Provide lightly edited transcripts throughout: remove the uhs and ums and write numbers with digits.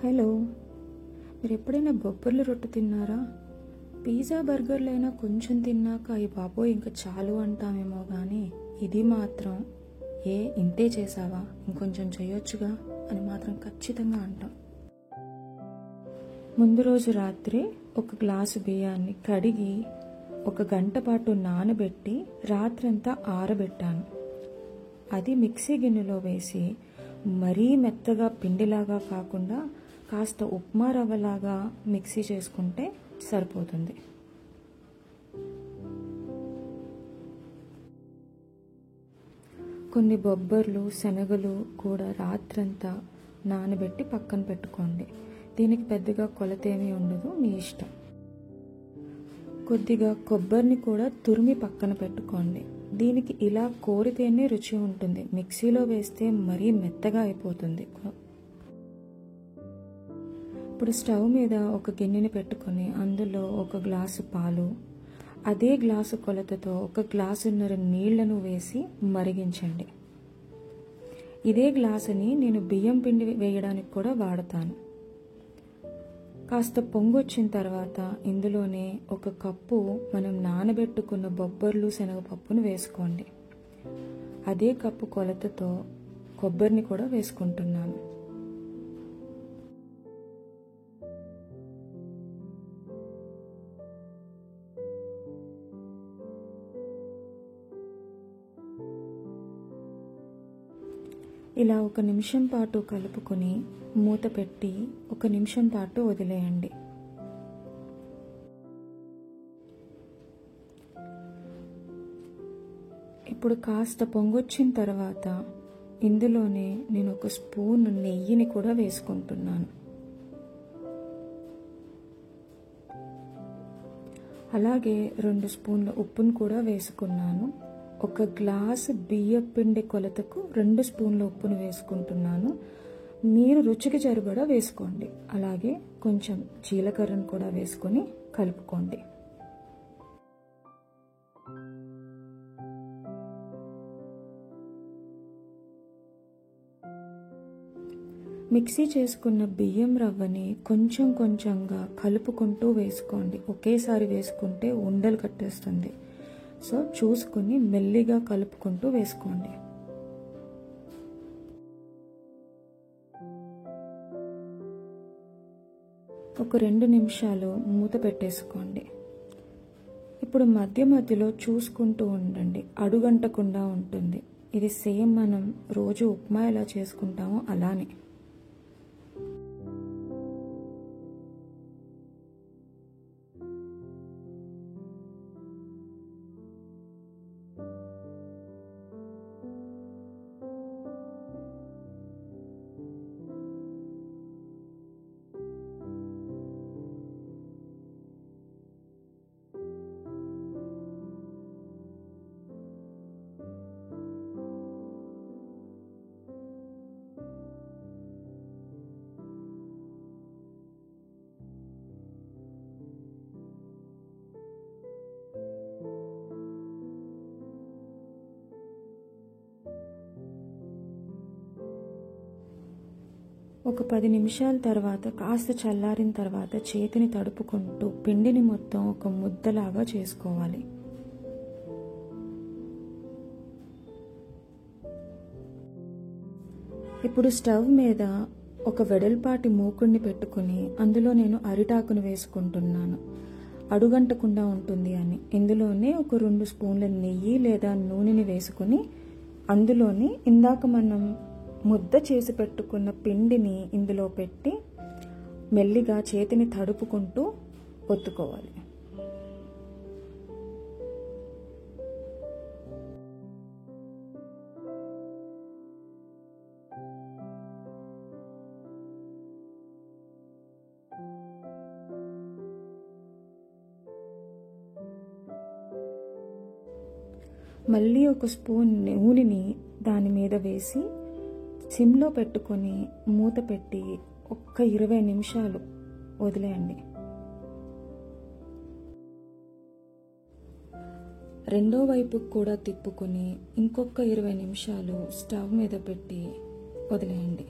Hello, మీరు ఎప్పుడైనా బొబ్బర్లు రొట్టె తిన్నారా? పిజ్జా బర్గర్లైనా కొంచెం తిన్నాక అయ్యి బాబోయ్ ఇంకా చాలు అంటామేమో కానీ ఇది మాత్రం ఇంతే చేసావా, ఇంకొంచెం చేయొచ్చుగా అని మాత్రం ఖచ్చితంగా అంటాం. ముందు రోజు రాత్రి ఒక గ్లాసు బియ్యాన్ని కడిగి 1 గంట పాటు నానబెట్టి రాత్రంతా ఆరబెట్టాను. అది మిక్సీ గిన్నెలో వేసి మరీ మెత్తగా పిండిలాగా కాకుండా కాస్త ఉప్మా రవ్వలాగా మిక్సీ చేసుకుంటే సరిపోతుంది. కొన్ని బొబ్బర్లు, శనగలు కూడా రాత్రంతా నానబెట్టి పక్కన పెట్టుకోండి. దీనికి పెద్దగా కొలతేమీ ఉండదు, మీ ఇష్టం. కొద్దిగా కొబ్బరిని కూడా తురిమి పక్కన పెట్టుకోండి. దీనికి ఇలా కోరితేనే రుచి ఉంటుంది, మిక్సీలో వేస్తే మరీ మెత్తగా అయిపోతుంది. ఇప్పుడు స్టవ్ మీద ఒక గిన్నెని పెట్టుకొని అందులో 1 గ్లాసు పాలు, అదే గ్లాసు కొలతతో 1 గ్లాసున్నర నీళ్లను వేసి మరిగించండి. ఇదే గ్లాసుని నేను బియ్యం పిండి వేయడానికి కూడా వాడతాను. కాస్త పొంగొచ్చిన తర్వాత ఇందులోనే 1 కప్పు మనం నానబెట్టుకున్న బొబ్బర్లు, శనగపప్పును వేసుకోండి. అదే కప్పు కొలతతో కొబ్బరిని కూడా వేసుకుంటున్నాను. ఇలా 1 నిమిషం పాటు కలుపుకొని మూత పెట్టి 1 నిమిషం పాటు వదిలేయండి. ఇప్పుడు కాస్త పొంగొచ్చిన తర్వాత ఇందులోనే నేను 1 స్పూన్ నెయ్యిని కూడా వేసుకుంటున్నాను. అలాగే 2 స్పూన్ల ఉప్పును కూడా వేసుకున్నాను. 1 గ్లాసు బియ్యం పిండి కొలతకు 2 స్పూన్ల ఉప్పును వేసుకుంటున్నాను. మీరు రుచికి సరిపడా వేసుకోండి. అలాగే కొంచెం జీలకర్రను కూడా వేసుకొని కలుపుకోండి. మిక్సీ చేసుకున్న బియ్యం రవ్వని కొంచెం కొంచెంగా కలుపుకుంటూ వేసుకోండి. ఒకేసారి వేసుకుంటే ఉండలు కట్టేస్తుంది. సో చూసుకుని మెల్లిగా కలుపుకుంటూ వేసుకోండి. ఒక 2 నిమిషాలు మూత పెట్టేసుకోండి. ఇప్పుడు మధ్య మధ్యలో చూసుకుంటూ ఉండండి, అడుగంటకుండా ఉంటుంది. ఇది సేమ్ మనం రోజు ఉప్మా ఎలా చేసుకుంటామో అలానే. ఒక 10 నిమిషాల తర్వాత కాస్త చల్లారిన తర్వాత చేతిని తడుపుకుంటూ పిండిని మొత్తం ఒక ముద్దలాగా చేసుకోవాలి. ఇప్పుడు స్టవ్ మీద ఒక వెడల్పాటి మూకుడిని పెట్టుకుని అందులో నేను అరిటాకును వేసుకుంటున్నాను, అడుగంటకుండా ఉంటుంది అని. ఇందులోనే ఒక 2 స్పూన్ల నెయ్యి లేదా నూనెని వేసుకుని అందులోని ఇందాక మనం ముద్ద చేసి పెట్టుకున్న పిండిని ఇందులో పెట్టి మెల్లిగా చేతిని తడుపుకుంటూ ఒత్తుకోవాలి. మళ్ళీ 1 స్పూన్ నూనెని దాని మీద వేసి సిమ్లో పెట్టుకొని మూత పెట్టి 20 నిమిషాలు వదిలేయండి. రెండో వైపుకు కూడా తిప్పుకొని ఇంకొక 20 నిమిషాలు స్టవ్ మీద పెట్టి వదిలేయండి.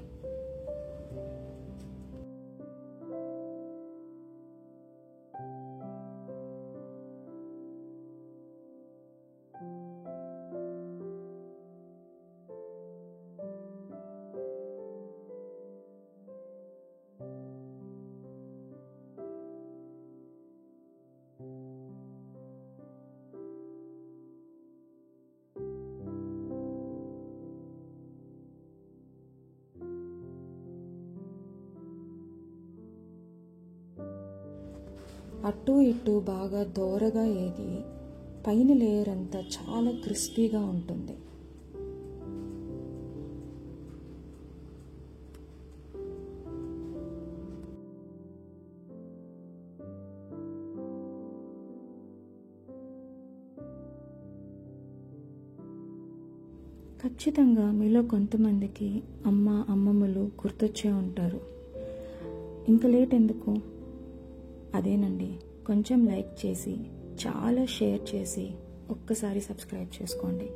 అటు ఇటు బాగా దోరగా ఏగి పైన లేయర్ అంతా చాలా క్రిస్పీగా ఉంటుంది. ఖచ్చితంగా మీలో కొంతమందికి అమ్మమ్మలు గుర్తొచ్చే ఉంటారు. ఇంకా లేట్ ఎందుకు? అదేనండి, కొంచెం లైక్ చేసి చాలా షేర్ చేసి ఒక్కసారి సబ్స్క్రైబ్ చేసుకోండి.